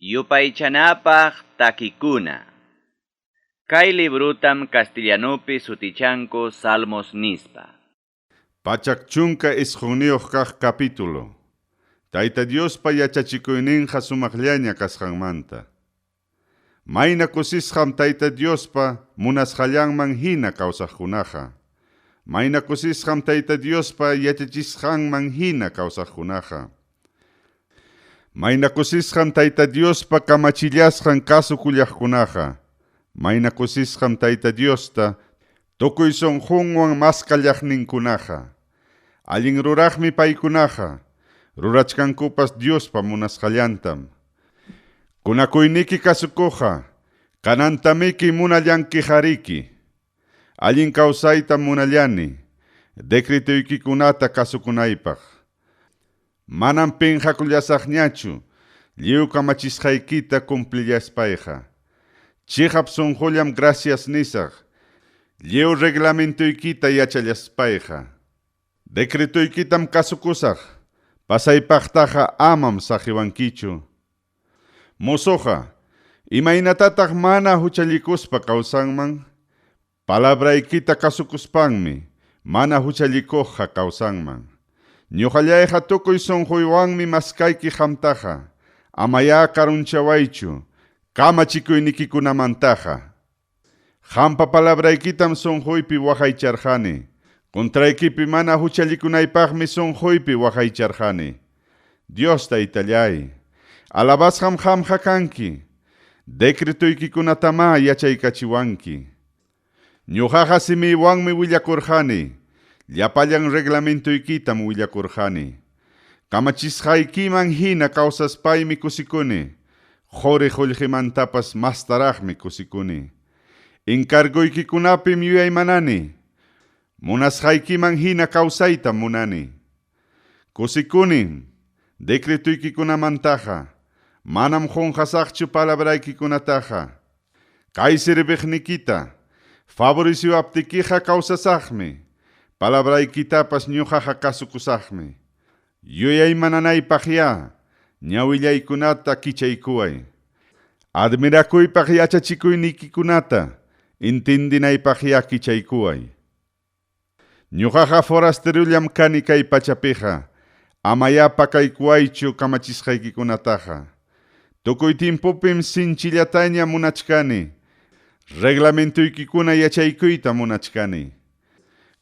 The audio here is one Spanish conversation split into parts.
Yupaychanapaq takikuna. Kay librutam castellanopi sutichanko Salmos nispa. Pachakchunka isquniyuq kaq capítulo. Tayta Diospa yachachikuyninqa sumaqllaña kasqanmanta. Mayna kusisqam Tayta Diospa munasqallanman hina kawsaqkunaqa. Mayna kusisqam Tayta Diospa yachachisqanman hina kawsaqkunaqa. Mayna kusisqam Tayta Diospa kamachillasqan kasukullaqkunaqa. Mayna kusisqam Tayta Diosta tukuy sunqunwan masqallaqninkunaqa. Allin ruraqmi paykunaqa. Rurachkankupas Diospa munasqallantam. Kunakuyniki kasukuqa, kanantamiki munallankijariki. Allin kawsayta munallani, decretuykikunata kasukunaypaq. Manam pinqakullasaqñachu, lliw kamachisqaykita cumplillaspayqa. Chihap sunqullam gracias nisaq, lliw reglamentuykita yachallaspayqa. Decretuykitam kasukusaq, pasaypaqtaqa amam saqiwankichu. Mosoqa, imaynatataq mana huchallikuspa kawsanman, palabraykita kasukuspanmi, mana huchallikuqqa kawsanman. Ñuqallayqa tukuy sunquywanmi maskayki hamtaqa, amaya karunchawaychu, kamachikuynikikunamantaqa. Hampa palabraykitam sunquypi waqaycharqani, kontraykipi mana huchallikunaypaqmi sunquypi waqaycharqani. Dios Taytallay, alabasqam hamqa kanki, decretuykikunatama yachaykachiwanki. Ñuqaqa simiywanmi willakurqani, llapallan reglamentuykitam willakurqani. Kamachisqaykiman hina kawsaspaymi kusikuni, qhuri qullqimantapas mastaraqmi kusikuni. Encarguykikunapim yuyaymanani, munasqaykiman hina kawsayta munani. Kusikunin, decretuykikunamantaqqa, manam qunqasaqchu palabraykikunataqa. Kay sirviqnikita, favoreciwaptikiqa kawsasaqmi, palabraykitapas ñuqaqa kasukusaqmi. Yuyaymananaypaqya, ñawillaykunata kichaykuway. Admirakuypaq yachachikuynikikunata, intindinaypaqya kichaykuway. Ñuqaqa forasterullam kani kay pachapiqa, amaya pakaykuwaychu kamachisqaykikunataqa. Tukuy tiempupim sinchillataña munachkani, reglamentuykikunata yachaykuyta munachkani.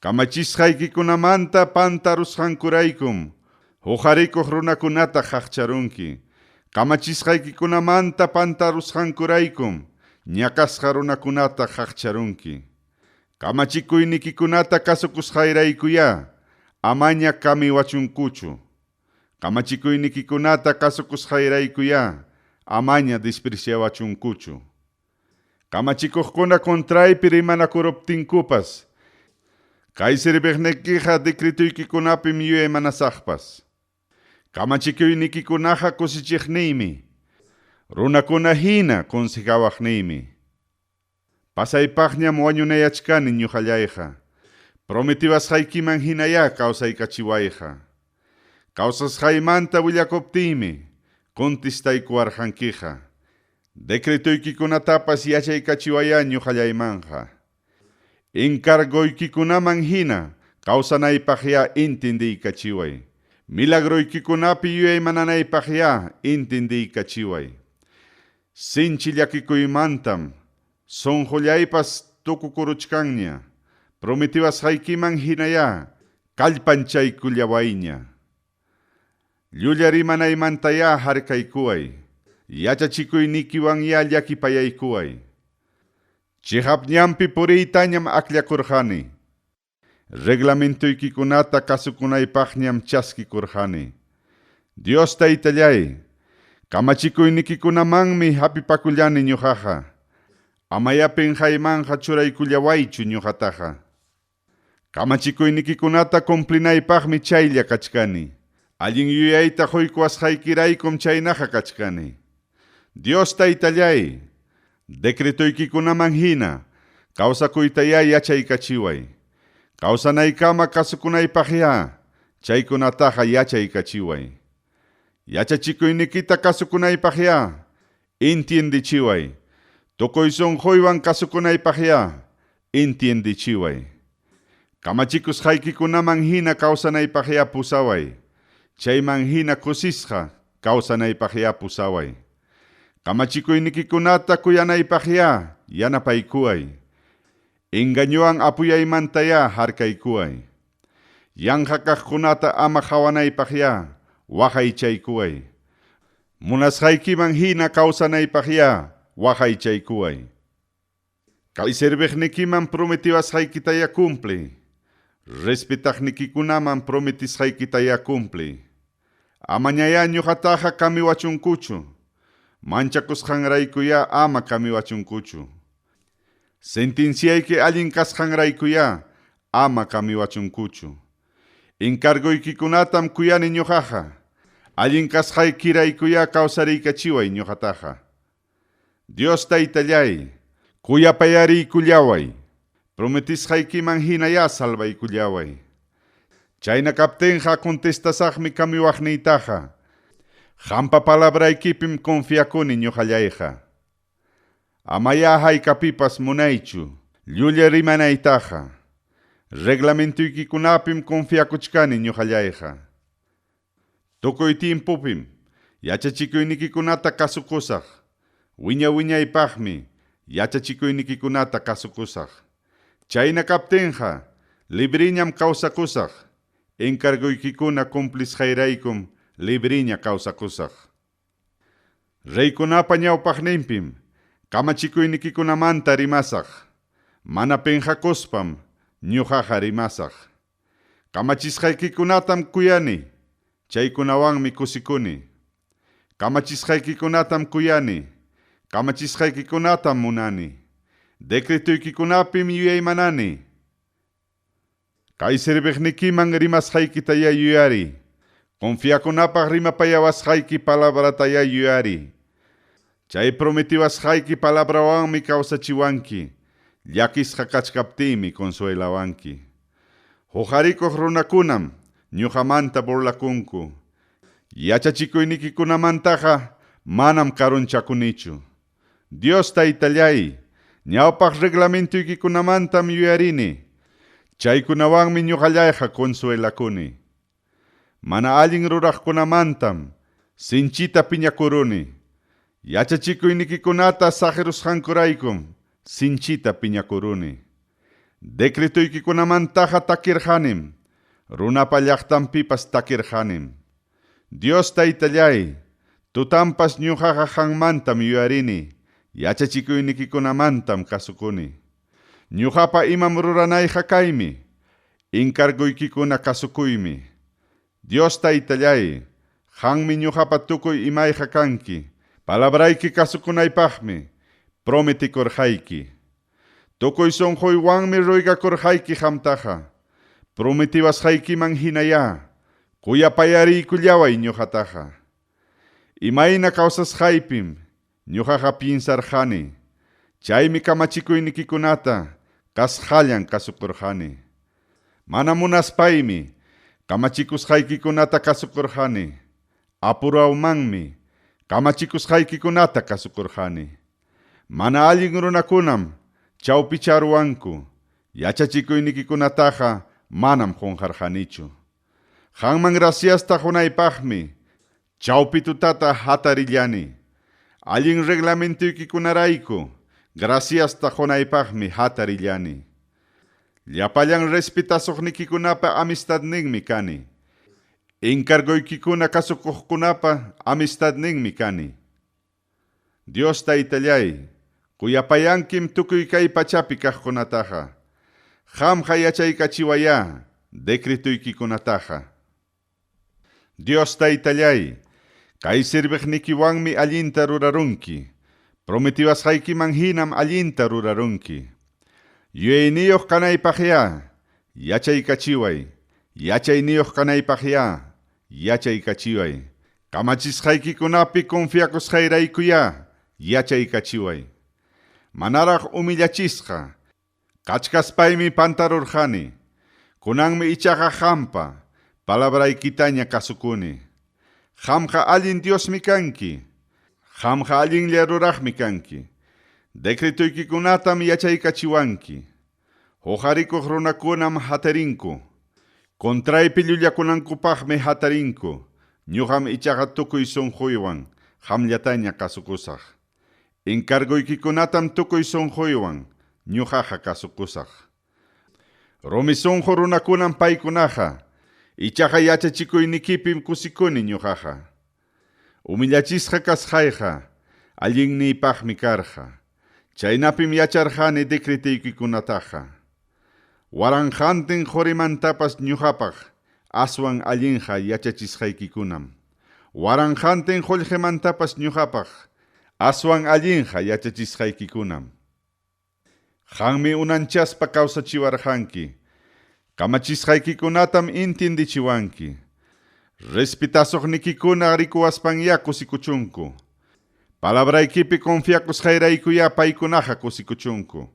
Kamachisqaykikunamanta pantarusqankuraykum, huqarikuq runakunata qaqcharunki. Kamachisqaykikunamanta pantarusqankuraykum, ñakasqa runakunata qaqcharunki. Kamachikuynikikunata kasukusqayraykuya, amaña kamiwachunkuchu. Kamachikuynikikunata kasukusqayraykuya, amaña despreciawachunkuchu. Kamachikuqkuna kontraypi rimanakuruptinkupas, kay sirviqnikiqa decretuykikunapim yuyaymanasaqpas. Kamachikuynikikunaqa kusichiqniymi, runakuna hina konsejawaqniymi. Pasaypaqñam wañunayachkani ñuqallayqa, prometiwasqaykiman hinaya kawsaykachiwayqa. Kawsasqaymanta willakuptiymi, contestaykuwarqankiqa. Decretuykikunatapas yachaykachiwaya ñuqallaymanqa. Encargoykikunaman hina, kawsanaypaqya intendiykachiway. Milagroykikunapi yuyaymananaypaqya intendiykachiway. Sinchi llakikuymantam, sunqullaypas tukukuruchkanña, prometiwasqaykiman hinaya, kallpanchaykullawayña. Llullarimanaymantaña harkaykuway, yachachikuynikiwanya llakipayaykuway. Chihapñampi puriytañam aklakurqani, reglamentuykikunata kasukunaypaqñam chaskikurqani. Dios Taytallay, kamachikuynikikunamanmi hapipakullani ñuqaqa. Amaya pinqaymanqa churaykullawaychu ñuqataqa. Kamachikuynikikunata cumplinaypaqmi chaylla kachkani. Allin yuyayta quykuwasqaykiraykum chaynaqa kachkani. Dios Taytallay, decretoykikunaman hina, kawsakuytaya yachaykachiway. Kawsanaykama kasukunaypaqya, chaykunataqa yachaykachiway. Yachachikuynikita kasukunaypaqya, intiendichiway. Tukuy sonjoywan kasukunaypaqya, intiendichiway. Kamachikusqaykikunaman hina kawsanaypaqya pusaway. Chayman hina kusisqa kawsanaypaqya pusaway. Kamachikuynikikunata kuyanaypaqya yanapaykuway. Engañuan apuyaymantaya harkaykuway. Yanqakaqkunata ama hawanaypaqya waqaychaykuway. Munasqaykiman hina kawsanaypaqya waqaychaykuway. Kay sirviqnikiman prometiwasqaykitaya cumple. Respetaqnikikunaman prometisqaykitaya cumple. Amañaya ñuqataqa kamiwachunkuchu. Manchakusqanraykuya ama kamiwachunkuchu. Sentenciayki allin kasqanraykuya ama kamiwachunkuchu. Encargoykikunatam kuyani ñuqaqa. Allin kasqaykiraykuya kawsariykachiway ñuqataqa. Dios taytallay, kuyapayariykullaway. Prometisqaykiman hinaya salvaykullaway. Chayna kaptinqa contestasaqmi kamiwaqniytaqa. Qampa palabraykipim confiakuni ñuqallayqa. Amaya haykapipas munaychu, llulla rimanaytaqa. Reglamentuykikunapim confiakuchkani ñuqallayqa. Tukuy tiempupim, yachachikuynikikunata kasukusaq. Wiñaypaqmi, yachachikuynikikunata kasukusaq. Chayna kaptinqa, libriñam kawsakusaq. Encargoykikuna cumplisqayraykum, libriña kawsakusaq. Reykunapa ñawpaqninpim, kamachikuynikikunamanta rimasaq. Mana penqakuspam, ñuqaqa rimasaq. Kamachisqaykikunatam kuyani, chaykunawanmi kusikuni. Kamachisqaykikunatam kuyani, kamachisqaykikunatam munani. Decretuykikunapim yuyaymanani. Kay sirviqnikiman rimasqaykitaya yuyari. Confiakunapaq rimapayawasqayki palabrataya yuyari. Chay prometiwasqayki palabrawanmi kawsachiwanki. Llakisqa kachkaptimi consuelawanki. Huqarikuq runakunam ñuqamanta burlakunku. Yachachikuynikikunamantaqqa manam karunchakunichu. Dios taytallay, ñawpaq reglamentuykikunamanta yuyarini. Chaykunawanmi ñuqallayqa consuelakuni. Mana allin ruraqkunamantam sinchita piñakuruni. Yachachikuynikikunata saqirusqankuraykum sinchita piñakuruni. Decretuykikunamantaqqa takirqanim. Runapa llaqtanpipas takirqanim. Dios taytallay, tutampas ñuqaqa qanmantam yuyarini. Yachachikuynikikunamantam kasukuni. Ñuqapa imam ruranayqa kaymi. Encargoykikuna kasukuymi. Dios taytallay, qanmi ñuqapa tukuy imayqa kanki. Palabrayki kasukunaypaqmi prometikurqayki. Tukuy sonjoywanmi ruygakurqayki qamtaqa. Prometiwasqaykiman hinaya. Kuyapayariykullaway ñuqataqa. Imayna kawsasqaypim ñuqaqa piensarqani. Chaymi kamachikuynikikunata kasqallan kasukurqani. Mana munaspaymi kamachikusqaykikunata kasukurqani. Apurawmanmi kamachikusqaykikunata kasukurqani. Mana allin runakunam chawpicharwanku. Yachachikuynikikunataqa manam qunqarqanichu. Qanman graciasta qunaypaqmi chawpitutata hatarillani. Allin reglamentuykikunarayku graciasta qunaypaqmi hatarillani. Llapallan respetasuqnikikunapa amistadninmi kani. Encargoykikuna kasukuqkunapa amistadninmi kani. Dios taytallay, kuyapayankim tukuy kay pachapi kaqkunataqa. Qamqa yachaykachiwaya decretuykikunataqa. Dios taytallay, kay sirviqnikiwanmi allinta rurarunki. Prometiwasqaykiman hinam allinta rurarunki. Yuyayniyuq kanaypaqya yachaykachiway. Yachayniyuq kanaypaqya yachaykachiway. Kamachisqaykikunapi confiakusqayraykuya yachaykachiway. Manaraq umillachisqa. Kachkaspaymi pantarurqani. Kunanmi ichaqa qampa palabraykitaña kasukuni. Qamqa allin Diosmi kanki. Qamqa allinlla ruraqmi kanki. Decretuykicunatam yachaykachiwanki. Huqarikuq runakunam hatarinku. Contraypi llullakunankupaqmi hatarinku. Ñuqam ichaqa tukuy sunquywan qamllataña kasukusaq. Encargoykikunatam tukuy sunquywan ñuqaqa kasukusaq. Rumi sunqu runakunan paykunaqa. Ichaqa yachachikuynikipim kusikuni ñuqaqa. Humillachisqa kasqayqa allinniypaqmi karqa. Chaynapim yacharqani decretuykikunataqa. Waranqantin qurimantapas ñuqapaq aswan allinqa yachachisqaykikunam. Waranqantin qullqimantapas ñuqapaq aswan allinqa yachachisqaykikunam. Qanmi unanchaspa kawsachiwarqanki. Kamachisqaykunatam intindichiwanki. Respetasuqnikikuna rikuwaspanya kusikuchunku. Palabraykipi confiakusqayraykuya paykunaqa kusikuchunku.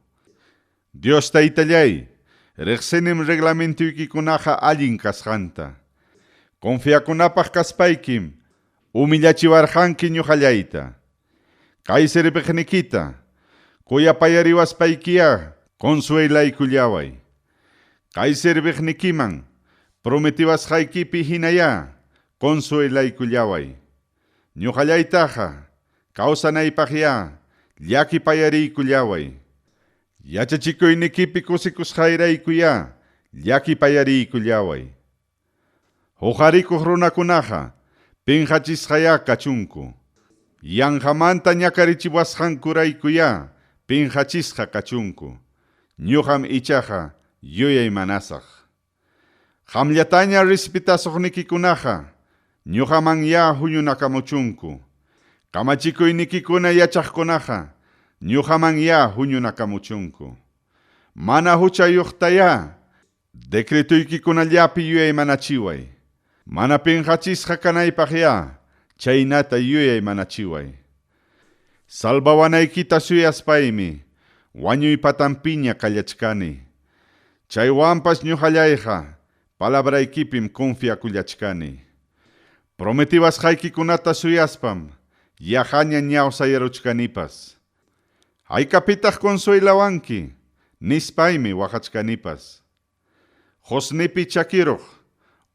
Dios Taytallay, riqsinim reglamentuykicunaqa allin kasqanta. Confiakunapaq kaspaykim, humillachiwarqanki ñuqallayta. Kay sirviqnikita, kuyapayariwaspaykiya, consuelaykullaway. Kay sirviqnikiman, prometiwasqaykipi hinaya, consuelaykullaway. Ñuqallaytaqa, kawsanaypaqya, llakipayariykullaway. Yachachikuynikipi kusikusqayraykuya, llakipayariykullaway. Huqarikuq runakunaqa, pinqachisqaya kachunku. Yanqamanta ñakarichiwasqankuraykuya, pinqachisqa kachunku. Ñuqam ichaqa, yuyay manasaq. Qamllataña respetasuqnikikunaqa, ñuqamanya huñunakamuchunku. Kamachikuynikikuna yachaqkunaqa, ñuqamanya huñunakamuchunku. Mana huchayuqtaya, decretuykicunallapi yuyay manachiway. Mana pinqachisqa kanaypaqya, chaynata yuyay manachiway. Salvawanaykita suyaspaymi, wañuy patampiña kallachkani. Chaywanpas ñuqallayqa, palabraykipim confiakullachkani. Prometiwasqaykikunata suyaspam, yahaña ñawsayaruchkanipas. Haykapitaq consuelawanki, nispaymi waqachkanipas. Hosnipi chakiruq,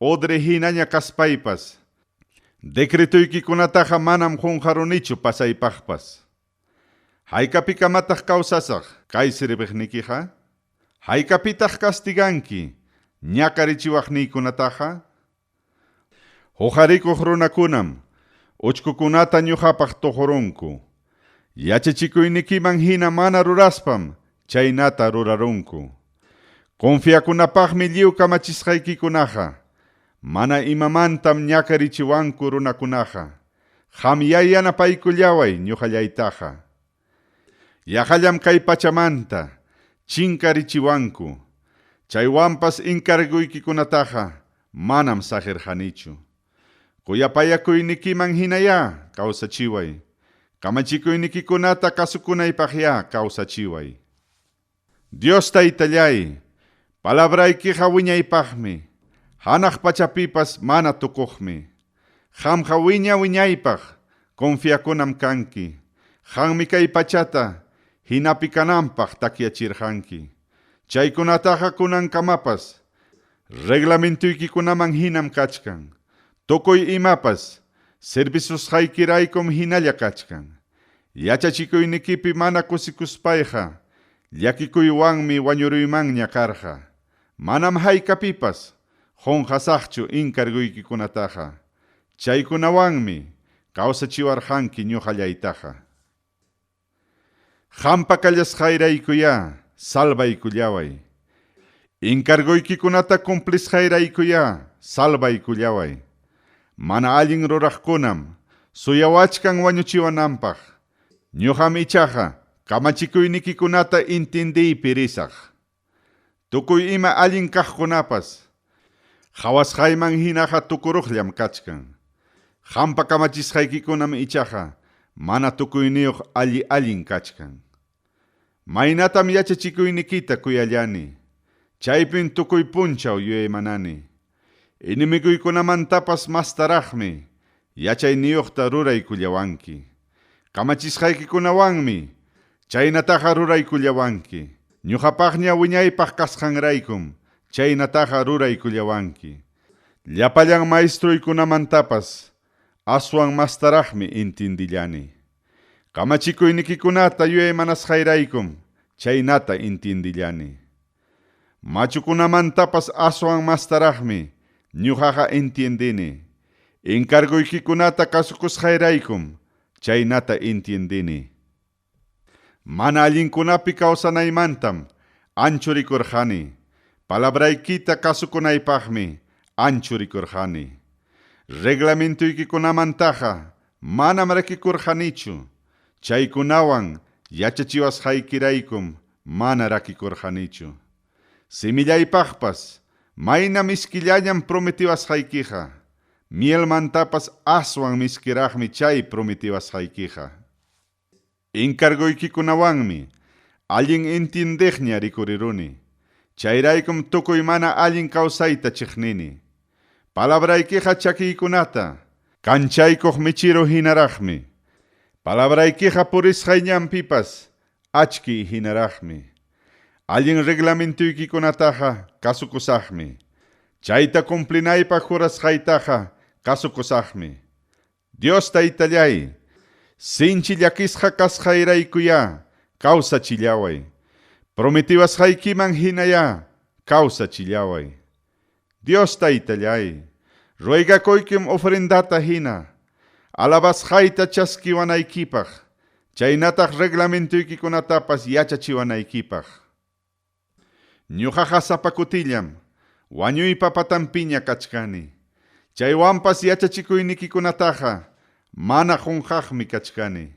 odre hinaña kaspaypas. Decretuykikunataqa manam qunqarunichu pasaypaqpas. Haykapikamataq kawsasaq, kay sirviqnikiqa? Haykapitaq castiganki, ñakarichiwaqniykunataqa? Huqarikuq runakunam, uchkukunata ñuqapaq tuqurunku. Yachachikuynikiman hina mana ruraspam, chaynata rurarunku. Confiakunapaqmi lliw kamachisqaykikunaqa. Mana imamantam ñakarichiwanku runakunaqa. Qamyay yanapaykullaway ñuqallaytaqa. Yahallam kay pachamanta, chinkarichiwanku. Chaywanpas encarguykikunataqa, manam saqirqanichu. Kuyapayakuynikiman hinaya, kawsachiway. Kamachikuynikikunata kasukunaypaqya, kawsachiway. Dios Taytallay, palabraykiqa wiñaypaqmi. Hanaq pachapipas mana tukuqmi. Qamqa wiñaypaq, confiakunam kanki. Qammi kay pachata, hinapi kananpaq takyachirqanki. Chaykunataqa kunankamapas, reglamentuykicunaman hinam kachkan. Tukuy imapas, serviciosqaykiraykum hinalla kachkan. Yachachikuynikipi mana kusikuspayqa, llakikuywanmi wañuruymanña karqa. Manam haykapipas, qunqasaqchu encarguykikunataqa. Chaykunawanmi, kawsachiwarqanki ñuqallaytaqa. Qampa kallasqayraykuya, salvaykullaway. Encarguykikunata cumplisqayraykuya, salvaykullaway. Mana allin ruraqkunam, suyawachkan wañuchiwananpaq. Ñuqam ichaqa, kamachikuynikikunata intindiypi risaq. Tukuy ima allin kaqkunapas, qhawasqayman hinaqa tukuruqllam kachkan. Qampa kamachisqaykikunam ichaqa, mana tukuyniyuq allin kachkan. Maynatam yachachikuynikita kuyallani. Chaypin tukuy punchaw yuyaymanani. Inimiguykunamantapas mastaraqmi, yachayniyuqta ruraykullawanki. kamachisqaykikunawanmi chaynataqa ruraykullawanki. Ñuqapaqña wiñaypaq kasqanraykum chaynataqa ruraykullawanki. Llapallan maestruykunamantapas aswan mastaraqmi intindillani. Kamachikuynikikunata yuyay manasqayraykum chaynata intindillani. Machukunamantapas aswan mastaraqmi ñuqaqa intindini. Encarguykikunata kasukusqayraykum chaynata intindini. Mana allinkunapi kawsanaymantam anchu rikurqani. Palabraykita kasukunaypaqmi anchu rikurqani. Reglamentuykicunamantaqa manam rakikurqanichu. Chaykunawan yachachiwasqaykiraykum mana rakikurqanichu. Simillaypaqpas mayna miskillañam prometiwasqaykiqa. Mielmantapas aswan miskiraqmi chay prometiwasqaykiqa. Encarguykikunawanmi allin intindiqña rikuriruni. Chayraykum tukuy mana allin kawsayta chiqnini. Palabraykiqa chakiykunata kanchaykuq michiru hinaraqmi. Palabraykiqa purisqayñanpipas achki hinaraqmi. Allin reglamentuykikunataqa kasukusaqmi. Chayta cumplinaypaq jurasqaytaqa kasukusaqmi. Dios Taytallay, sinchi llakisqa kasqayraykuya kawsachillaway. Prometiwasqaykiman hinaya kawsachillaway. Dios Taytallay, ruegakuykim ofrendata hina, alabasqayta chaskiwanaykipaq, chaynataq reglamentuykikunatapas yachachiwanaykipaq. Ñuqaqa sapakutillam wañuypa patanpiña kachkani. Chaywanpas yachachikuynikikunataqa mana qunqaqmi kachkani.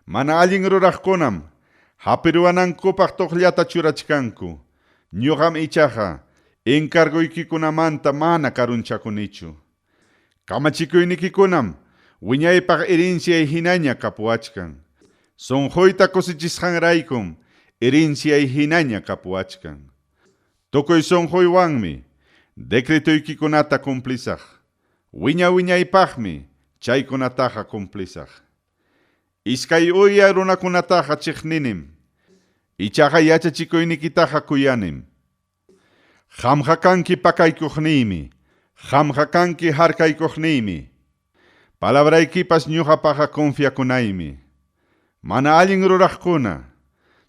Mana allin ruraqkunam hapiruwanankupaq tuqllata churachkanku. Ñuqam ichaqa encarguykikunamanta mana karunchakunichu. Kamachikuynikikunam wiñaypaq herenciay hinaña kapuachkan. Sonjoyta kusichisqanraykum herenciay hinaña kapuachkan. Tukuy sonjoywanmi decretuykikunata cumplisaq. Wiñaypaqmi chaykunataqa cumplisaq. Iskay uya runakunataqa chiqninim. Ichaqa yachachikuynikitaqa kuyanim. Qamqa kanki pakaykuqniymi. Qamqa kanki harkaykuqniymi. Palabraykipas ñuqapaqa confiakunaymi. Mana allin ruraqkuna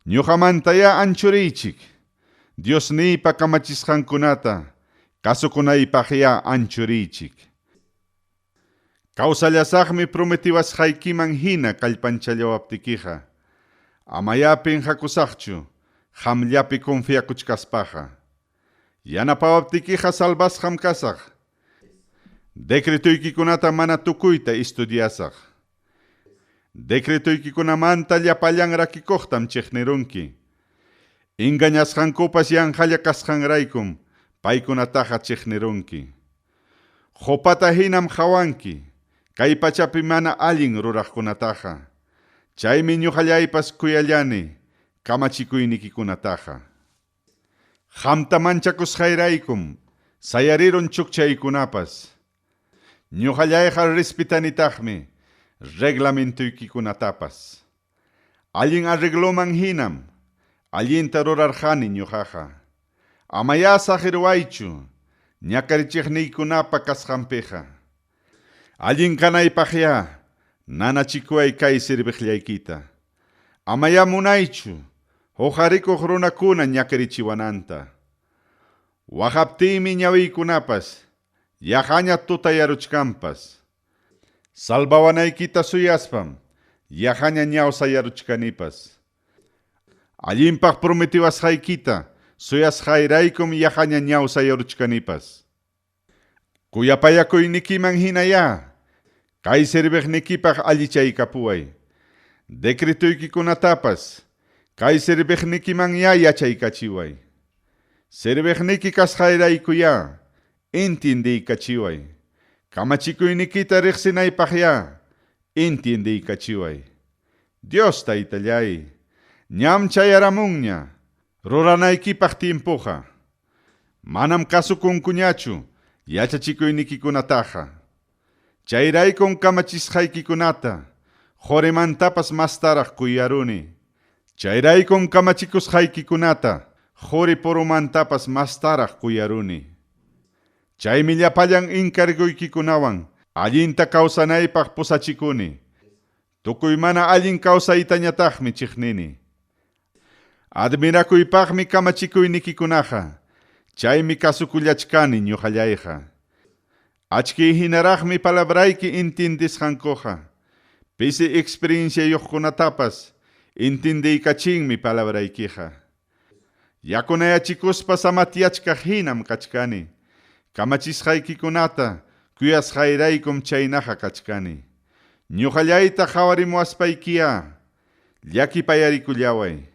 ñuqamantaya anchuriychik. Diosniypa kamachisqankunata kasukunaypaqya anchuriychik. Kawsallasaqmi prometiwasqaykiman hina kallpanchallawaptikiqa. Amayapin hakusaqchu qamllapi confiakuchkaspaqa. Yanapawaptikiqa salvasqam kasaq. Decretuykikunata mana tukuyta estudiasaq. Decretuykikunamanta llapallan rakikuqtam chiqnirunki. Engañasqankupas yanqalla kasqanraykum paykunataqa chiqnirunki. Qopata hinam qawanki kay pachapi mana allin ruraqkunataqa. Chaymi ñuqallaypas kuyallani kamachikuynikikunataqa. Qamta manchakusqayraykum sayarirun chukchaykunapas. Ñuqallayqa respetanitaqmi reglamentuykikunatapas. Allin arregloman hinam allinta rurarqani ñuqaqa. Amaya saqirwaychu ñakarichiqniykunapa kasqanpiqa. Allin kanaypaqya nanachikuay kay sirviqllaykita. Amaya munaychu huqarikuq runakuna ñakarichiwananta. Waqaptiymi ñawiykunapas yaqaña tutayaruchkanpas. Salvawanaykita suyaspam yaqaña ñawsayaruchkanipas. Allinpaq prometiwasqaykita suyasqayraykum yaqaña ñawsayaruchkanipas. Kuyapayakuynikiman hinaya kay sirviqnikipaq allichaykapuway. Decretuykikunatapas kay sirviqnikiman yachaykachiway. Sirviqniki kasqayraykuya entendiykachiway. Kamachikuynikita riqsinaypaqya entendiykachiway. Dios Taytallay, ñam chayaramunña ruranaykipaq tiempuqa. Manam kasukunkuñachu yachachikuynikikunataqa. Chayraykum kamachisqaykikunata Joremantapas mastaraq kuyaruni. Chayraykum kamachikusqaykikunata jori porumantapas mastaraq kuyaruni. Chaymi llapallan inkarguykikunawan allinta kawsanaypaq pusachikuni. Tukuy mana allin kawsaytañataqmi chiqnini. Admirakuypaqmi kamachikuynikikunaqa. Chaymi kasukullachkani ñuqallayqa. Achki hinaraqmi palabrayki intindisqankuqa. Pisi experienciayuqkunatapas intindiykachinmi palabraykiqa. Yakunayachikuspa samatiachka hinam kachkani. Kamachisqaykikunata kuyasqayraykum chaynaqa kachkani. Ñuqallayta qhawarimuwaspaykiya llakipayarikullaway.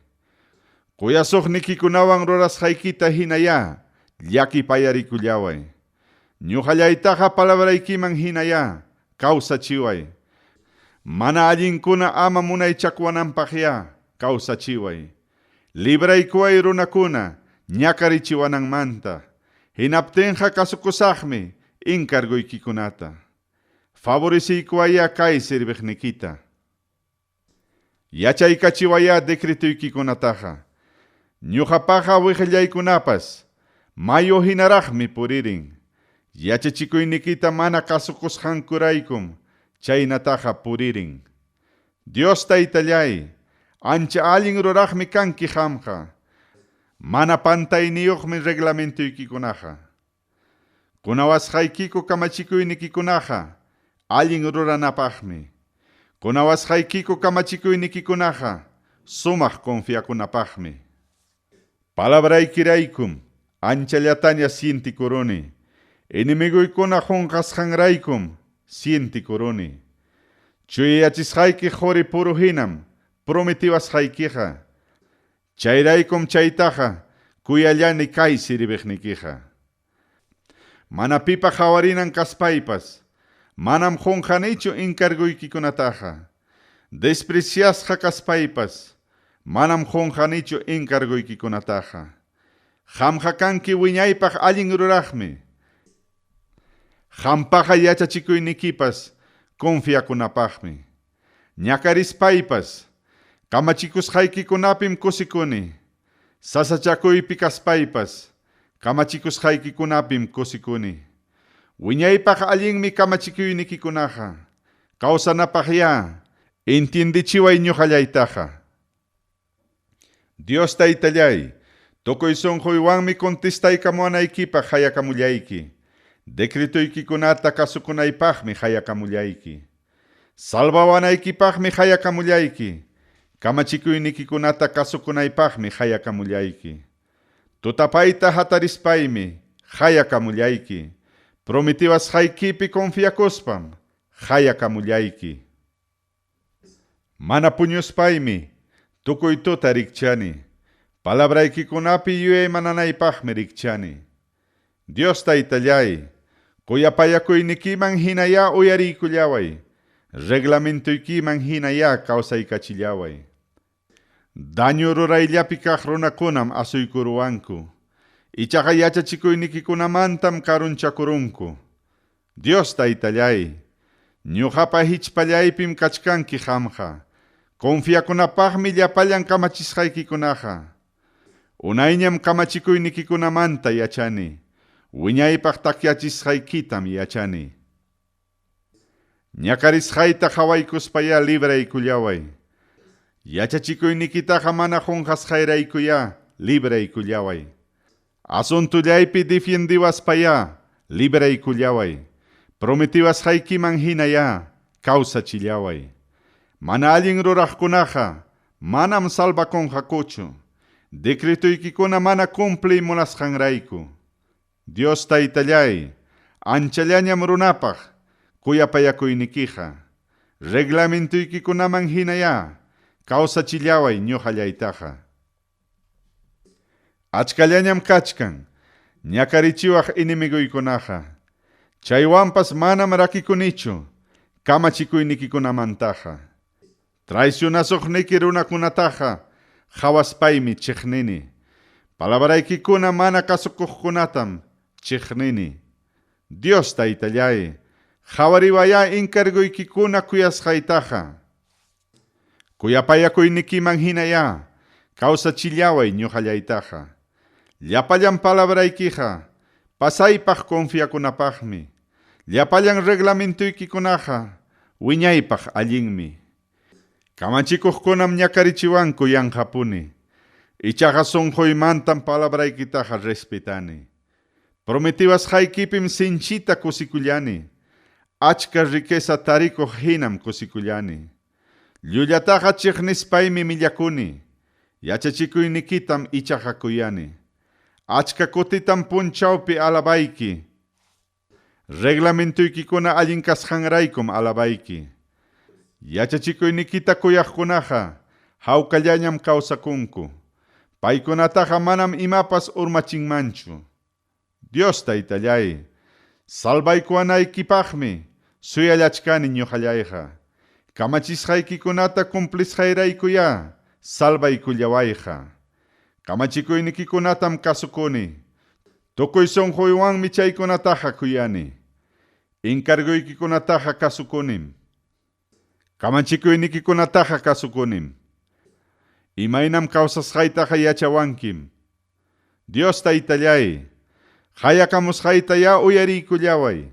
Kuyasuqnikikunawan rurasqaykita hinaya llakipayarikullaway. Ñuqallaytaqa palabraykiman hinaya kawsachiway. Mana allinkuna ama munaychakwananpaqya kawsachiway. Libraykuway runakuna ñakarichiwananmanta. Hinaptinqa kasukusaqmi inkarguykikunata. Favoreciykuwaya kay sirviqnikita. Yachaykachiwaya decretuykikunataqa. Ñuqapaqa wiqillaykunapas mayo hinaraqmi puririn. Yachachikuynikita mana kasukusqankuraykum chaynataqa puririn. Dios Taytallay, ancha allin ruraqmi kanki qamqa. Mana pantayniyuqmi reglamentuykikunaka. Kunawasqaykiku kamachikuynikikunaqa allin ruranapaqmi. Kunawasqaykiku kamachikuynikikunaqa sumaq confiakunapaqmi. Palabraykiraykum anchallataña sientikuruni. Inimiguykuna qunqasqanraykum sientikuruni. Chuyayachisqayki qhuri puru hinam prometiwasqaykiqa. Chayraykum chaytaqa kuyallani kay sirviqnikiqa. Mana pipa qhawarinan kaspaypas, manam qunqanichu inkarguykikunataqa. Despreciasqa kaspaypas, manam qunqanichu inkarguykikunataqa. Qamqa kanki wiñaypaq allin ruraqmi. Qampaqa yachachikuynikipas confiakunapaqmi. Ñakarispaypas, kamachikusqaykikunapim kusikuni. Sasachakuypi kaspaypas, kamachikusqaykikunapim kusikuni. Wiñaypaq allinmi kamachikuynikikunaqa. Kawsanapaqya intindichiway ñuqallaytaqa. Dios Taytallay, tukuy sunquywanmi contestaykamuanaykipaq hayakamullayki. Decretuykikunata kasukunaypaqmi hayakamullayki. Salvawanaykipaqmi hayakamullayki. Kamachikuynikikunata kasukunaypaqmi hayakamullayki. Tutapayta hatarispaymi hayakamullayki. Prometiwasqaykipi confiakuspam hayakamullayki. Mana puñuspaymi tukuy tuta rikchani. Palabraykikunapi yuyay mananaypaqmi rikchani. Dios Taytallay, kuyapayakuynikiman hinaya uyariykullaway. Reglamentuykiman hinaya kawsaykachillaway. Daño rurayllapi kaq runakunam asuykuruwanku. Ichaqa yachachikuynikikunamanta karunchakurunku. Dios Taytallay, ñuqapa hichpallaypim kachkanki qamqa. Confiakunapaqmi llapallan kamachisqaykikunaqa. Unayñam kamachikuynikikunamanta yachani. Wiñaypaq takyachisqaykitam yachani. Ñakarisqayta qhawaykuspaya libraykullaway. Yachachikuynikitaqa mana qunqasqayraykuya libraykullaway. Asuntullaypi defendiwaspaya libraykullaway. Prometiwasqaykiman hinaya kawsachillaway. Mana allin ruraqkunaqa manam salvakunqakuchu. Decretuykikuna mana cumpliy munasqanrayku. Dios Taytallay, anchallañam runapaq kuyapayakuynikiqa. Reglamentuykicunaman hinaya kawsachillaway ñuqallaytaqa. Achkallañam kachkan ñakarichiwaq inimiguykunaqa. Chaywanpas manam rakikunichu kamachikuynikikunamantaqa. Traicionasuqniki runakunataqa hawaspaymi chiqnini. Palabraykikuna mana kasukuqkunatam chiqnini. Dios Taytallay, hawariwaya inkarguykikuna kuyasqaytaqa Kuyapayakuynikiman hinaya, kawsachillaway ñuqallaytaqa. Llapallan palabraykiqa, pasaypaq confiakunapaqmi. Llapallan reglamentuykicunaqa, wiñaypaq allinmi. Kamachikuqkunam ñakarichiwanku yanqapuni. Ichaqa sonqoymantam palabraykitaqa respetani. Prometiwasqaykipim sinchita kusikullani. Achka riqueza tarikuq hinam kusikullani. Llullataqa chiqnispaymi millakuni. Yachachikuynikitam ichaqa kuyani. Achka kutitam punchawpi alabayki. Reglamentuykikkuna allin kasqanraykum alabayki. Yachachikuynikita kuyaqkunaqa hawkallañam kawsakunku. Paykunataqa manam imapas urmachinmanchu. Dios Taytallay, salvaykuanaykipaqmi suyallachkani ñuqallayqa. Kamachisqaykikunata cumplisqayraykuya salvaykullawayqa. Kamachikuynikikunatam kasukuni. Tukuy sonquywanmi chaykunataqa kuyani. Encarguykikunataqa kasukunim. Kamachikuynikikunataqa kasukunim. Imaynam kawsasqaytaqa yachawankim. Dios Taytallay, hayakamusqaytaya uyariykullaway.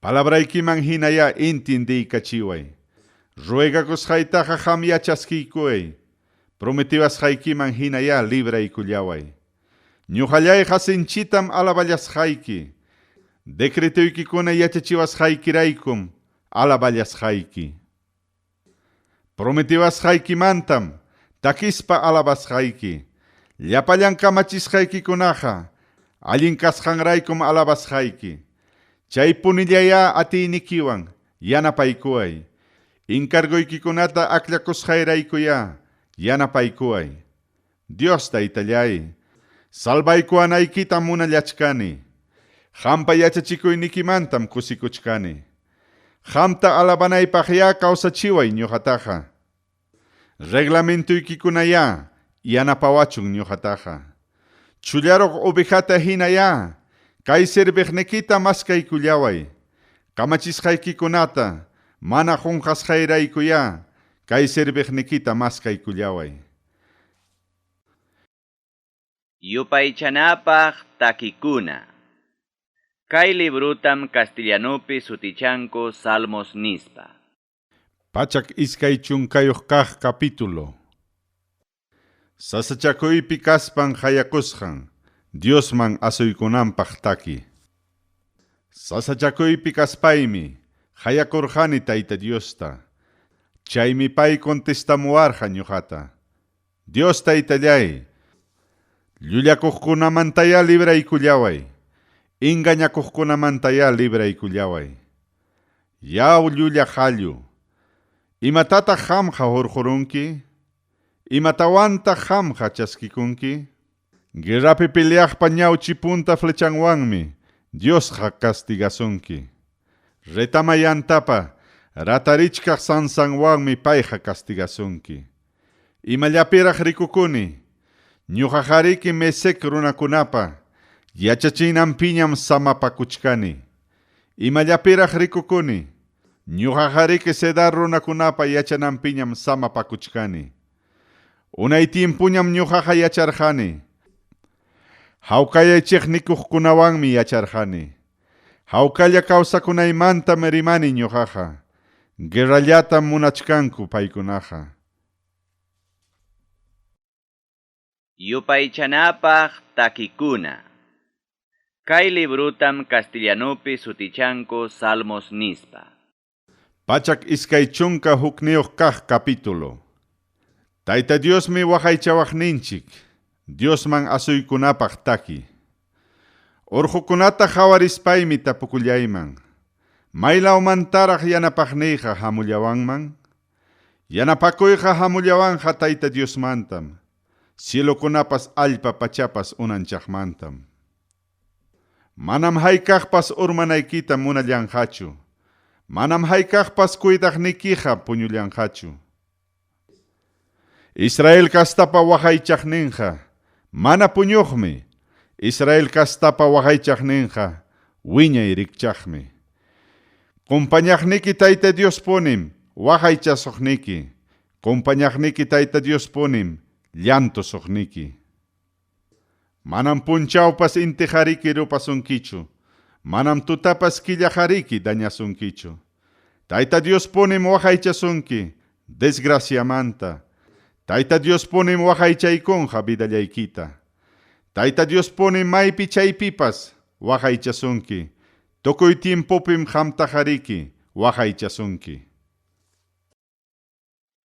Palabraykiman hinaya intindiykachiway. Ruegakusqaytaqa qam yachaskiykuway. Prometiwasqaykiman hinaya libraykullaway. Ñuqallayqa sinchitam alaballasqayki. Decretoykikuna yachachiwasqaykiraykum alaballasqayki. Prometiwasqaykimantam takispa alabasqayki. Llapallan kamachisqaykikunaqa allin kasqanraykum alabasqayki. Chay punillaya atiynikiwan yanapaykuway. Encarguykikunata aklakusqayraykuya yanapaykuway. Dios Taytallay, salvaykuanaykita munallachkani. Qampa yachachikuynikimantam kusikuchkani. Qamta alabanaypaqya kawsachiway ñuqataqa. Reglamentuykikunaya yanapawachun ñuqataqa. Chullaruq ovejata hinaya, kay sirviqnikita maskaykullaway. Kamachisqaykikunata mana qunqasqayraykuya, kay sirviqnikita maskaykullaway. Yupaychanapaq takikuna. Kay librutam castellanopi sutichanko Salmos nispa. Pachak iskay chunkayuq kaq capítulo. Sasachakuypi kaspan hayakusqan, Diosman asuykunanpaq taki. Sasachakuypi kaspaymi, hayakurqani Tayta Diosta. Chaymi pay contestamuarqa ñuqata. Dios Taytallay, llullakuqkunamantaya libraykullaway. Engañakuqkunamantaya libraykullaway. Yaw llulla qallu. Imatata qamqa hurqurunki? Imatawanta qamqa chaskikunki? Guerrapi peleaqpa ñawchi punta flechanwanmi Diosqa castigasunki. Retamayantapa ratarichkaq sansanwanmi payqa castigasunki. Imallapiraq rikukuni, ñuqaqariki Mesec runakunapa yachachinanpiñam samapakuchkani. Imallapiraq rikukuni, ñuqaqariki Cedar runakunapa yachananpiñam samapakuchkani. Unay tiempuñam ñuqaqa yacharqani. Hawkayaychiqnikuqkunawanmi yacharqani. Hawkalla kawsakunaymantam rimani ñuqaqa. Guerrallatam munachkanku paykunaqa. Yupaychanapaq takikuna. Kay librutam castellanopi sutichanko Salmos nispa. Pachak iskay chunka hukniyuq kaq capítulo. Tayta Diosmi waqaychawaqninchik, Diosman asuykunapaq taki. Urqukunata qhawarispaymi tapukullayman. Maylawmantaraq yanapaqniyqa hamullawanman. Yanapakuyqa hamullawanqa Tayta Diosmantam. Cielokunapas allpa pachapas unanchaqmantam. Manam haykaqpas urmanaykita munallanqachu. Manam haykaqpas cuidaqnikiqa puñullanqachu. Israel kastapa waqaychaqninqa mana puñuqmi. Israel kastapa waqaychaqninqa wiñay rikchaqmi. Compañaqniki Tayta Dios punim waqaychasuqniki. Compañaqniki Tayta Dios ponim, llanto soqniki. Manam punchawpas intijariki rupasunkichu. Manam tutapas killajariki dañasunkichu. Tayta Dios ponim waqaychasunki, desgraciamanta. Tayta Dios ponim waqaychaykunqa vidallaykita. Tayta Dios ponim maypi chaypipas waqaychasunki. Tukuy tiempopim hamtajariki waqaychasunki.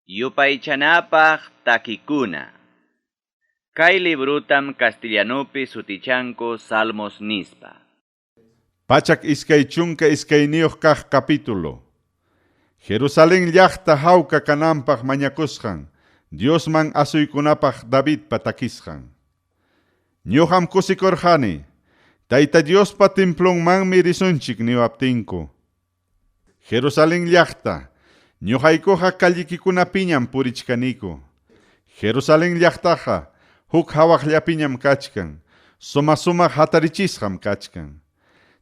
Yupaychanapaq takikuna. Kay librutam castellanopi sutichanko Salmos nispa. Pachak iskay chunka iskayniyuq kaq capítulo. Jerusalén llaqta hawka kananpaq mañakusqan, Diosman asuykunapaq David patakisqan. Ñuqam kusikurqani, Tayta Diospa templonmanmi risunchik niwaptinku. Jerusalén llaqta, ñuqaykuqa kallikikunapiñam purichkaniku. Jerusalén llaqtaqa huk hawaqllapiñam kachkan, sumaq hatarichisqam kachkan.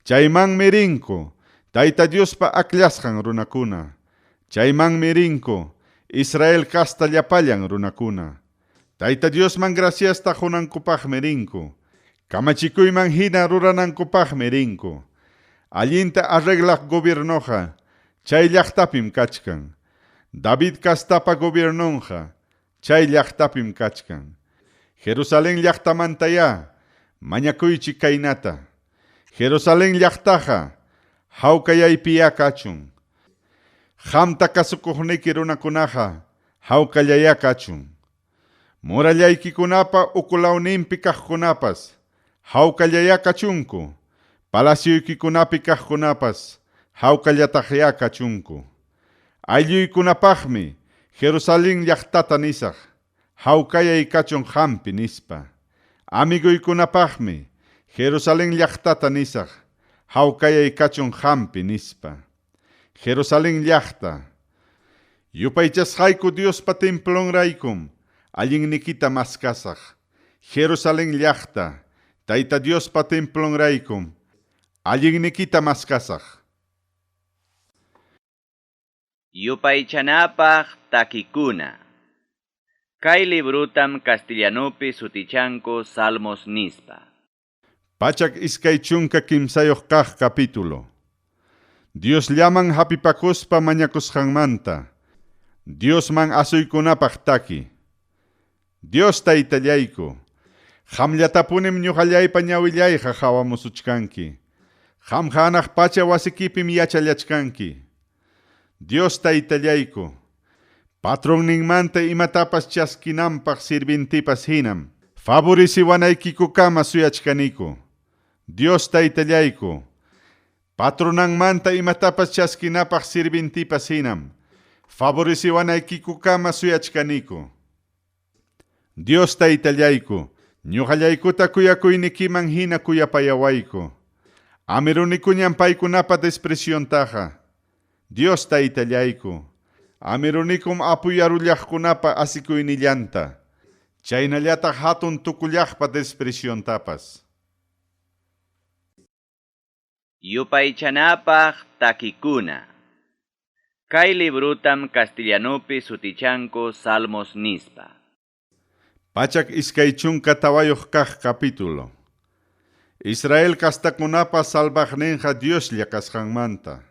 Chaymanmi rinku, Tayta Diospa aklasqan runakuna. Chaymanmi rinku, Israel kasta llapallan runakuna. Tayta Diosman graciasta hunankupaqmi rinku. Kamachikuyman hina ruranankupaqmi rinku. Allinta arreglaq gobiernoqa, chay llaqtapim kachkan. David kastapa gobiernonqa, chay llaqtapim kachkan. Jerusalén llaqtamantaya, mañakuychi kaynata. Jerusalén llaqtaqa, hawkayaypiya kachun. Hamta kasukuqniki runakunaqa, hawkallaya kachun. Murallaykikunapa ukulawninpi kaqkunapas, hawkallaya kachunku. Palaciuykikunapi kaqkunapas, hawkallataqya kachunku. Aylluykunapaqmi, Jerusalén llaqtata nisaq, hawkayay kachun hampi nispa. Amiguykunapaqmi, Jerusalén llaqtata nisaq, hawkayay kachun hampi nispa. Jerusalén llaqta, yupaychasqayku Diospa templonraykum, allinnikita maskasaq. Jerusalén llaqta, Tayta Diospa templonraykum, allinnikita maskasaq. Yupaychanapaq takikuna. Kay librutam castellanopi sutichanko Salmos nispa. Pachak iskay chunka kimsayoq kaq capítulo. Dios llaman hapipakuspa mañakusqanmanta. Diosman asuykunapaq taki. Dios taytallayku. Qamllatapunim ñuqallaypa ñawillayqa hawamusuchkanki. Qamqa hanaq pacha wasikipim yachallachkanki. Dios taytallayku. Patronninmanta imatapas chaskinanpaq sirvintipas hinam. Favorisiwanaykikukama suyachkaniku. Dios taytallayku. Patronanmanta imatapas chaskinapaq sirvintipas hinam. Favorisiwanaykikukama suyachkaniku. Dios taytallayku. Ñuqallaykuta kuyakuynikiman hina kuyapayawayku. Amirunikuñan paykunapa despresiontaqa. Dios taytallayku. Amirunikum apuyarullaqkunapa asikuynillanta. Chaynallataq hatun tukullaqpa despresiontapas. Yupaychanapaq takikuna. Kay librutam castellanopi sutichanko Salmos nispa. Pachak iskay chunka tawayuq kaq capítulo. Israel kastakunapa salvaqninqa Dios llakasqanmanta.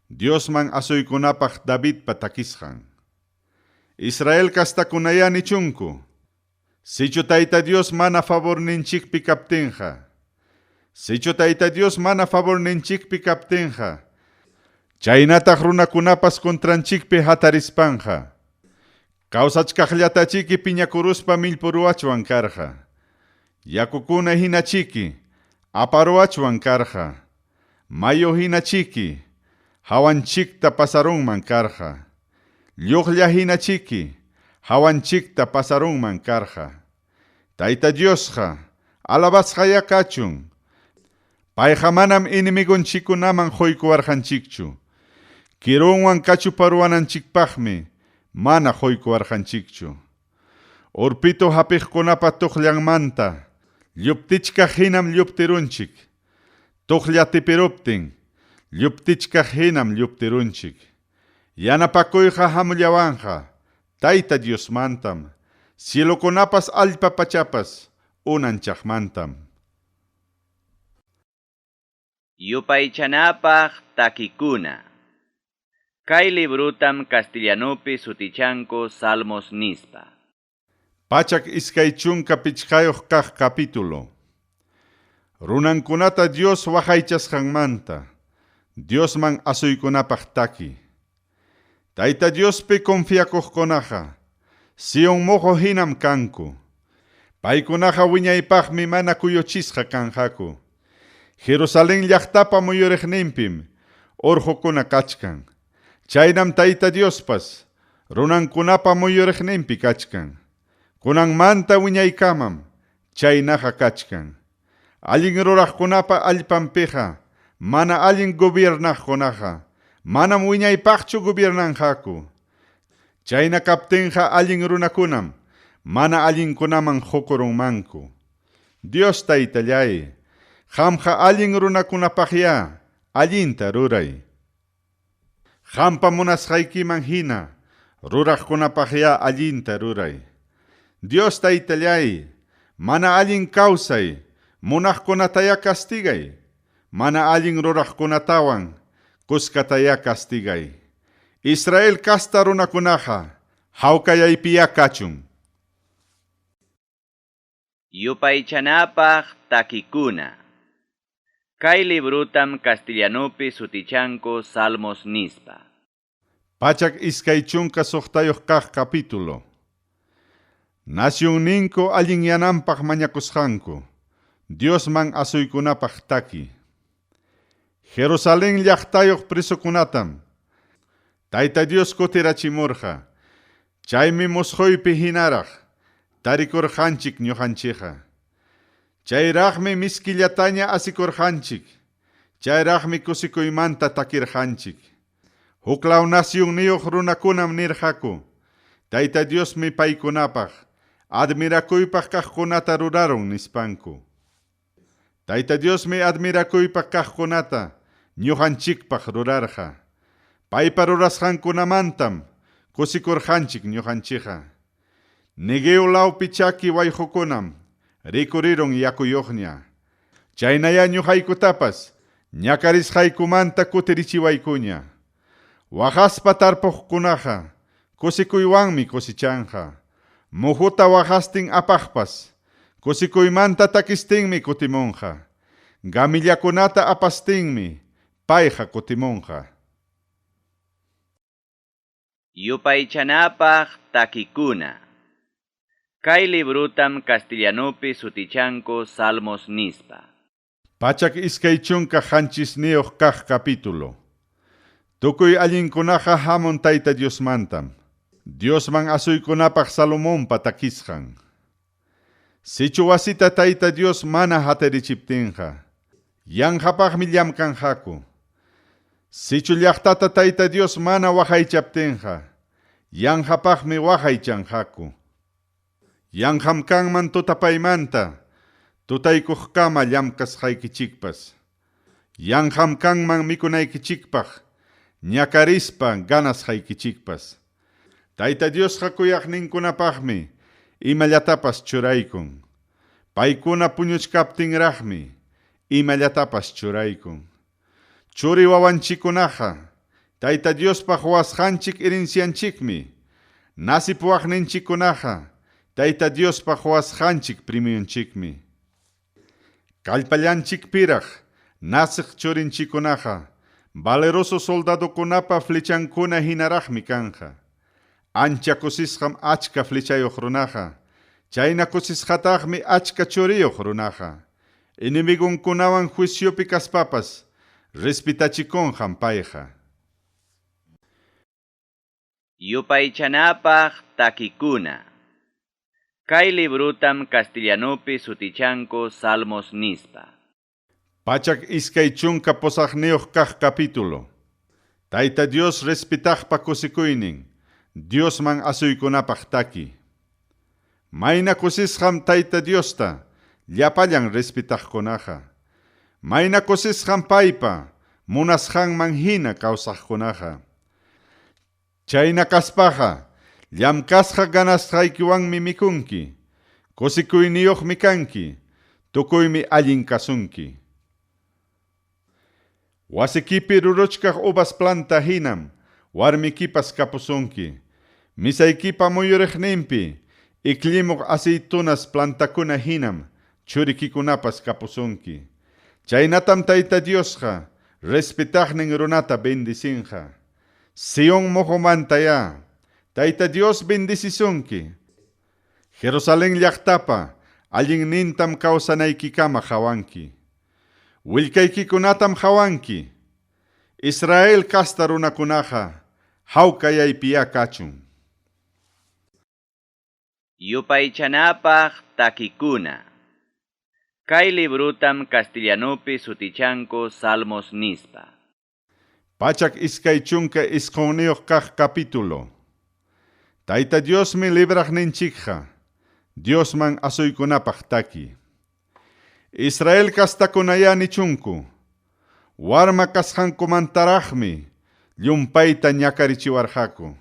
Diosman asuykunapaq David patakisqan. Israel kastakunaya nichunku. Sichu Tayta Dios mana favorninchikpi kaptinqa. Sichu Tayta Dios mana favorninchikpi kaptinqa. Chaynataq runakunapas kontranchikpi hatarispanqa. Kawsachkaqllatachiki piñakuruspa millpuruachwan karqa. Yakukuna hinachiki, aparuachwan karqa. Mayo hinachiki, hawanchikta pasarunman karqa. Lluqlla hinachiki, hawanchikta pasarunman karqa. Tayta Diosqa, alabasqaya kachun. Payqa manam inimigunchikunaman quykuwarqanchikchu. Kirunwan kachuparuwananchikpaqmi mana quykuwarqanchikchu. Urpito hapiqkunapa tuqllanmanta, lluptichkaq hinam lluptirunchik. Tuqlla tipiruptin, lluptichkaq hinam lluptirunchik. Yanapakuyqa hamullawanqa, Tayta Dios mantam, cielo conapas alpa pachapas, unanchaqmantam. Yupaychanapaq takikuna. Kay librutam castellanopi sutichanko Salmos nispa. Pachak iskay chunka pichqayoq kaq capítulo. Runankunata Dios waqaychasqanmanta, Diosman asuykunapaq taki. Tayta Diospi confiakuqkunaqa, Sion mojo hinam kanku. Paykunaqa wiñaypaqmi mana kuyuchisqa kanqaku. Jerusalén llaqtapa muyuriqninpim, urqukuna kachkan. Chaynam Tayta Diospas, runankunapa muyuriqninpi kachkan. Kunanmanta wiñaykamam, chaynaqa kachkan. Allin ruraqkunapa allpanpiqa, mana allin gobiernaqkunaqa, manam wiñaypaqchu gobiernanqaku. Chayna kaptinqa allin runakunam, mana allinkunaman hukurunmanku. Dios Taytallay, qamqa allin runakunapaqya, allinta ruray. Qampa munasqaykiman hina, ruraqkunapaqya allinta ruray. Dios Taytallay, mana allin kawsay, munaqkunataya castigay, mana allin ruraqkunatawan, kuskataya castigay. Israel kasta runakunaqa, hawkayaypiya kachun. Yupaychanapaq takikuna. Kay librutam castellanopi sutichanko Salmos nispa. Pachak iskay chunka suqtayoq kaq capítulo. Nación ninko allin yanampaq mañakusqanku, Diosman asuykunapaq taki. Jerusalén llaqtayoq presukunatam, Tayta Dios kutirachimurqa, chaymi musquypi hinaraq, tarikurqanchik ñuqanchikqa. Chayraqmi miskillataña asikurqanchik, chayraqmi kusikuymanta takirqanchik. Huklaw nasyunniyuq runakunam nirqaku, Tayta Diosmi paykunapaq, admirakuypaq kaqkunata ruraron nispanku. Tayta Diosmi admirakuypaq kaqkunata, ñuqanchikpaq rurarqa. Paypa rurasqankunamantam, kusikurqanchik ñuqanchikqa. Negeo lawpi chaki wayqukunam, rikuriron yakuyuqña. Chaynaya ñuqaykutapas, ñakarisqaykumanta kutirichiwaykuña. Waqaspa tarpuqkunaqa, kusikuywanmi kusichanqa. Muhuta waqastin apaqpas, kusikuymanta takistinmi kutimunqa. Gamillakunata apastinmi, payqa kutimunqa. Yupaychanapaq takikuna. Kay librutam castellanopi sutichanko Salmos nispa. Pachak iskay chunka hanchisniyoq kaq capítulo. Tukuy allinkunaqa hamun Tayta Diosmantam. Diosman asuykunapaq Salomonpa takisqan. Sichu wasita Tayta Dios mana hatarichiptinqa, yanqapaqmi llamkanqaku. Sichu llaqtata Tayta Dios mana waqaychaptinqa, yanqapaqmi waqaychanqaku. Yanqam kanman tutapaymanta, tutaykuqkama llamkasqaykichikpas. Yanqam kanman mikunaykichikpaq, ñakarispa ganasqaykichikpas. Tayta Diosqa kuyaqninkunapaqmi imallatapas churaykun. Paykuna puñuchkaptinraqmi imallatapas churaykun. Churi wawanchikunaqa, Tayta Diospaq wasqanchik herencianchikmi. Nasipuwaqninchikunaqa, Tayta Diospaq wasqanchik premiunchikmi. Kallpallanchikpiraq, nasiq churinchikunaqa, valeroso soldadokunapa flechankuna hinaraqmi kanqa. Ancha kusisqam achka flechayuq runaqa, chayna kusisqataqmi achka churiyuq runaqa. Inimigunkunawan juiciopi kaspapas, respetachikunqam payqa. Yupaychanapaq takikuna. Kay librutam castellanopi sutichanko Salmos nispa. Pachak iskay chunka posaqniyuq kaq capítulo. Tayta Dios respetaqpa kusikuynin, Diosman asuykunapaq taki. Mayna kusisqam Tayta Diosta, llapallan respetaqkunaqa. Mayna kusisqam paypa, munasqanman hina kawsaqkunaqa. Chayna kaspaqa, llamkasqa ganasqaykiwanmi mikunki, kusikuyniyuqmi kanki, tukuymi allin kasunki. Wasikipi ruruchkaq uvas planta hinam, warmikipas kapusunki, misaykipa muyuriqninpi, iklimuq aceitunas plantakuna hinam, churikikunapas kapusunki. Chaynatam Tayta Diosqa, respetaqnin runata bendicinqa. Sion muhumantaya, Tayta Dios bendicisunki. Jerusalén llaqtapa, allinnintam kawsanaykikama hawanki. Willkaykikunatam hawanki. Israel kasta runakunaqa, hawkayaypiya kachun. Yupaychanapaq takikuna. Kay librutam castellanopi sutichanko Salmos nispa. Pachak iskay chunka isquniyuq kaq capítulo. Tayta Diosmi libraqninchikqa, Diosman asuykunapaq taki. Israel kastakunaya nichunku, warma kasqankumantaraqmi llumpayta ñakarichiwarqaku.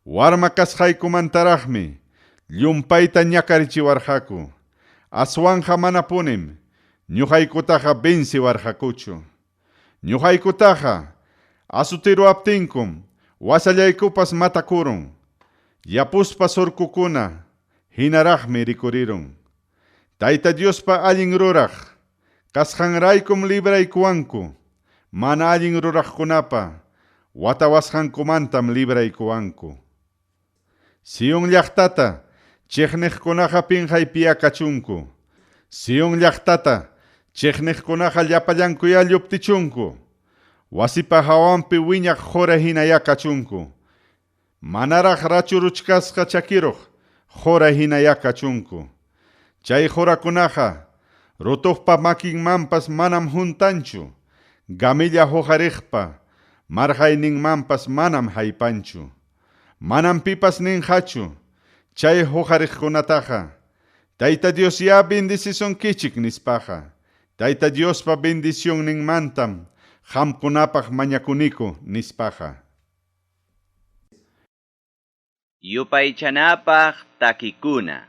Warma kasqaykumantaraqmi llumpayta ñakarichiwarqaku. Aswanja manapunim, ñuqaykutaqa venciwarqakuchu. Ñuqaykutaqa asutiruaptinkum, wasallaykupas matakurun. Yapuspa surkukuna, hinaraqmi rikurirun. Tayta Diospa allin ruraq, kasqanraykum libraykuwanku, mana allin ruraqkunapa, watawasqankumantam libraykuwanku. Sion llaqtata, chiqniqkunaqa pinqaypiya kachunku. Sion llaqtata, chiqniqkunaqa llapallankuya lluptichunku. Wasipa hawanpi wiñaq qhura hinaya kachunku. Manaraq rachuruchkasqa chakiruq, qhura hinaya kachunku. Chay qhurakunaqa, rutuqpa makinmanpas manam juntanchu. Gamilla huqariqpa, marqayninmanpas manam haypanchu. Manam pipas ninqachu. Chay huqariqkunataqa, Tayta Dios ya bendicisunkichik nispaqa. Tayta Diospa bendición ninmantam, qamkunapaq mañakuniku nispaqa. Yupaychanapaq takikuna.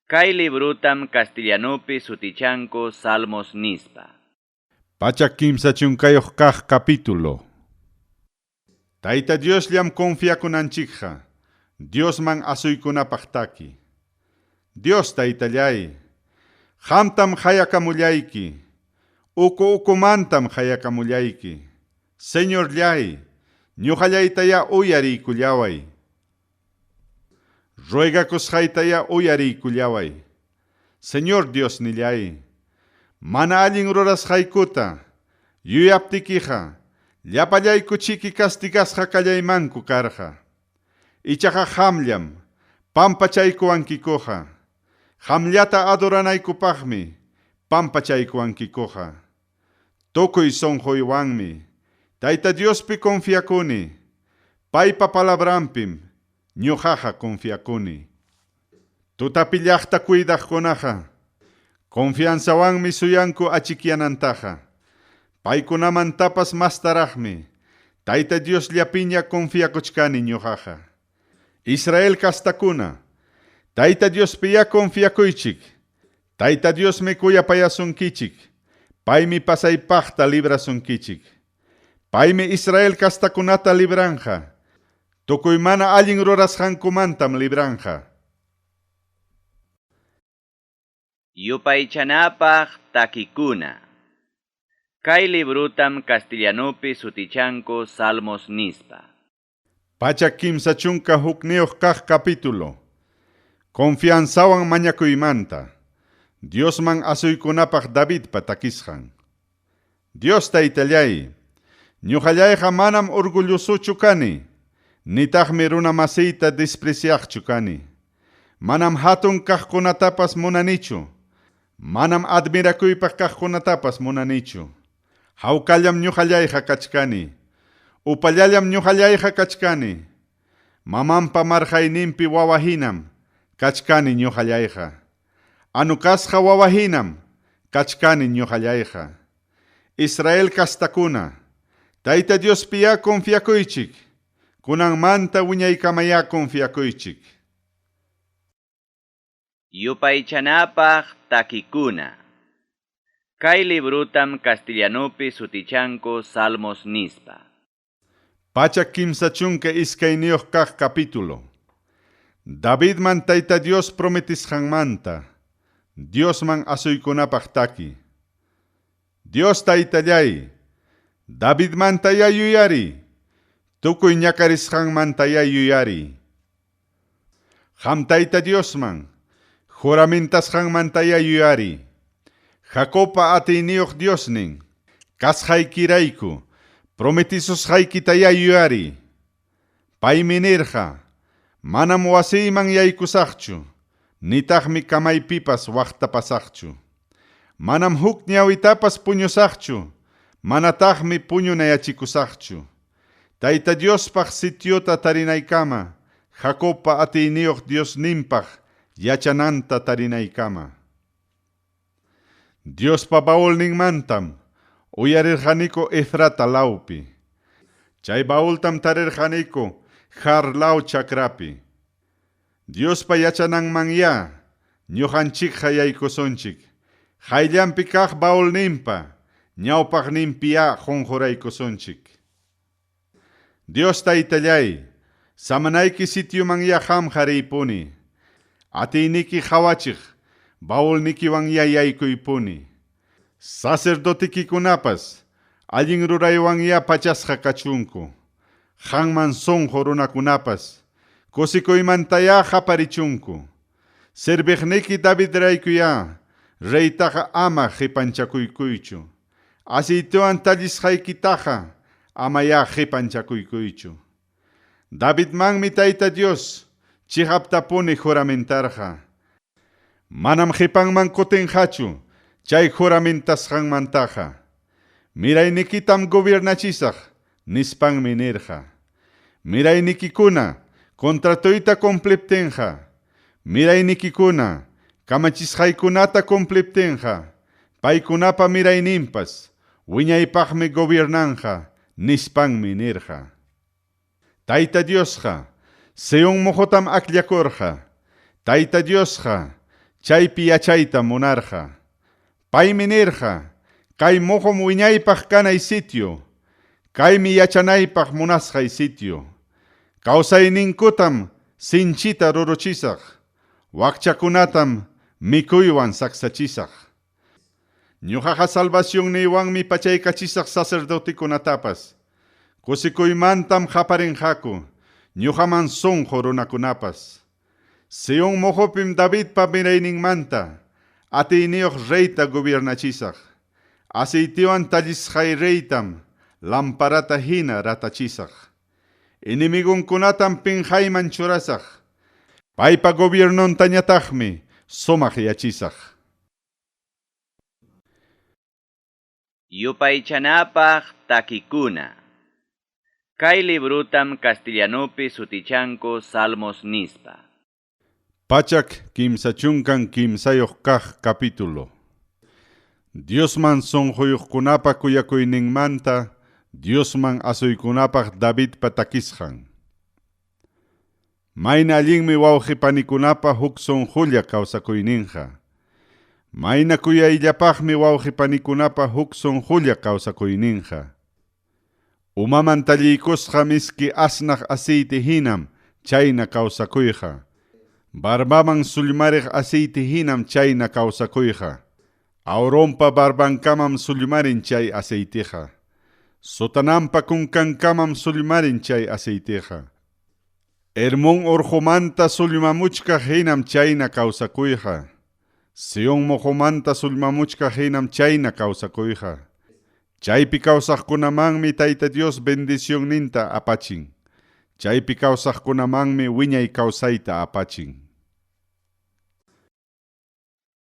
Kay librutam castellanopi sutichanko Salmos nispa. Pachak kimsa chunkayuq kaq capítulo. Tayta Dios llam confiakunanchikqa, Diosman asuykunapaq taki. Dios Taytallay, qamtam hayakamullayki, ukumantam hayakamullayki. Señor llay, ñuqallaytaya uyariykullaway. Ruegakusqaytaya uyariykullaway. Señor Dios nillay, mana allin rurasqaykuta, yuyaptikiqa, llapallaykuchiki castigasqa kallaymanku karqa. Ichaqa qamllam, pampachaykuwankikuqa. Qamllata adoranaykupaqmi, pampachaykuwankikuqa. Tukuy sonquywanmi, Tayta Diospi confiakuni, paypa palabrampim, ñuqaqa confiakuni. Tutapi llaqta cuidaqkunaqa, confianzawanmi suyanku achikyanantaqa. Paykunamantapas mastaraqmi, Tayta Dios llapiña confiakuchkani ñuqaqa. Israel kastakuna, Tayta Diospiya confiakuychik. Tayta Diosmi kuyapayasunkichik. Paymi pasaypaqta librasunkichik. Paymi Israel kastakunata libranja. Tukuy mana allin rurasqankumantam libranja. Yupaychanapaq takikuna. Kay librutam castellanopi sutichanko Salmos nispa. Pachak kimsa chunka hukniyuq kaq capítulo. Confianzawan mañakuymanta. Diosman asuykunapaq Davidpa takisqan. Dios Taytallay, ñuqallayqa manam orgullosuchu kani, nitaqmi runa masiyta despreciaqchu kani. Manam hatun kaqkunatapas munanichu. Manam admirakuypaq kaqkunatapas munanichu. Hawkallam ñuqallayqa kachkani. Upallallam ñuqallayqa kachkani. Mamanpa marqayninpi wawahinam kachkani ñuqallayqa. Anukasqa wawahinam kachkani ñuqallayqa. Israel kastakuna, Tayta Diospiya confiakuychik. kunanmanta wiñaykamaya confiakuychik. Yupaychanapaq takikuna. Kay librutam castellanopi sutichanko Salmos nispa. Pachak kimsa chunka iskayniyuq kaq capítulo. David man tayta Dios prometisqanmanta, Dios man asuykunapaq taki. Dios taytallay, David man taya yuyari, tukuy ñakarisqanman taya yuyari. Ham tayta Dios man, juramentasqanman taya yuyari. Jacopa atiniyuq Diosnin, kasqaykirayku, prometisusqayki taya yuyari. Paymi nirqa, manam wasiyman yaykusaqchu, nitaqmi kamaypipas waqtapasaqchu. Manam huk ñawitapas puñusaqchu, manataqmi puñunayachikusaqchu. Tayta Diospaq sitiota tarinaykama, Jacopa atiniyuq Diosninpaq yachananta tarinaykama. Diospa baulninmantam, uyarirqaniku Efrata lawpi. Chay baultam tarirqaniku Jar law chakrapi. Diospa yachananmanya, ñuqanchikqa yaykusunchik. Hayllampi kaq baulninpa, ñawpaqninpiya qunquraykusunchik. Dios taytallay, samanayki sitiumanya qam qariypuni. Atiyniki qhawachiq, baulnikiwan yaykuypuni. Sacerdotikikunapas, allin ruraywan pachasqa kachunku. Qanman sonqo runakunapas, kusikuymantaya qaparichunku. Sirviqniki David raykuya, reytaqa ama qipanchakuykuychu. Asiytuwan tallisqaykitaqa, amaya qipanchakuykuychu. Davidmanmi tayta Dios, chihaptapuni juramentarqa. Manam qipanman kutinqachu, chay juramentasqanmantaqa. Miraynikitam gobiernachisaq, nispanmi nirqa. Miraynikikuna, contratoyta compliptinqa. Miraynikikuna, kamachisqaykunata compliptinqa. Paykunapa mirayninpas, wiñaypaqmi gobiernanqa, nispanmi nirqa. Tayta Diosqa, Seon mojotam aklakurqa. Tayta Diosqa, chaypi yachayta munarqa. Paymi nirqa, kay mojom wiñaypaq kanay sitio. Kaymi yachanaypaq munasqay sitio. Kawsayninkutam sinchita ruruchisaq. Wakchakunatam mikuywan saksachisaq. Ñuqaqa salvación niywanmi pachaykachisaq sacerdotikunatapas. Kusikuymantam qaparinqaku, ñuqaman sonqo runakunapas. Seon mojopim Davidpa mirayninmanta, atiyniyuq reyta gobiernachisaq. Asiytiwan tallisqay reytam, lamparata hina ratachisaq. Inimigunkunatam pinqayman churasaq. Paypa gobiernontañataqmi sumaq yachisaq. Yupaychanapaq takikuna. Kay librutam castellanopi sutichanko Salmos nispa. Pachak kimsachunkan kimsayuq kaq capítulo. Diosman sonquyuqkunapa kuyakuyninmanta, Diosman asuykunapaq David patakisqan. Mayna allinmi wawqipanikunapa huk sonqulla kawsakuyninqa. Mayna kuyayllapaqmi wawqipanikunapa huk sonqulla kawsakuyninqa. Umaman tallikusqa miski asnaq aceite hinam chayna kawsakuyqa. Barbaman sullmariq aceite hinam chayna kawsakuyqa. Auronpa barbankamam sullmarin chay aceiteqa. Sotanampa kunkankamam sullmarin chay aceiteqa. Hermon urqumanta sullmamuchka hinam chayna kawsakuyqa. Sion mojomanta sullmamuchka hinam chayna kawsakuyqa. Chaypi kawsaqkunamanmi Tayta Dios bendición ninta apachin. Chaypi kawsaqkunamanmi wiñay kawsayta apachin.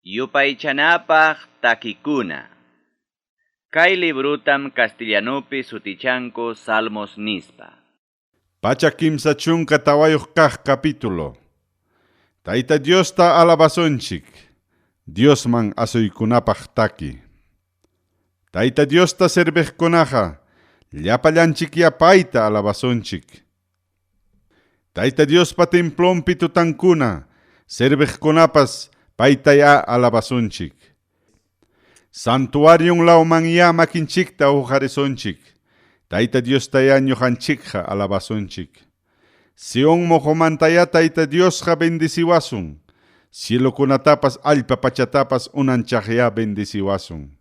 Yupaychanapaq takikuna. Kay librutam castellanopi sutichanko Salmos nispa. Pachak kimsa chunka tawayuq kaq capítulo. Tayta Diosta alabasonchik. Diosman asuykunapaq taki. Tayta Diosta serbiqkunaqa llapallanchik yapayta alabasonchik. Taita Dios pa templompi tutankuna, servejkunapas paitaya alabasunchik. Santuarium lauman ya makinchikta ujarisonchik. Taita Dios taya ñujanchikja alabasunchik. Sion mojomantaya taita Diosja bendiciwasun. Cielo kunatapas alpa pachatapas unanchajya bendiciwasun.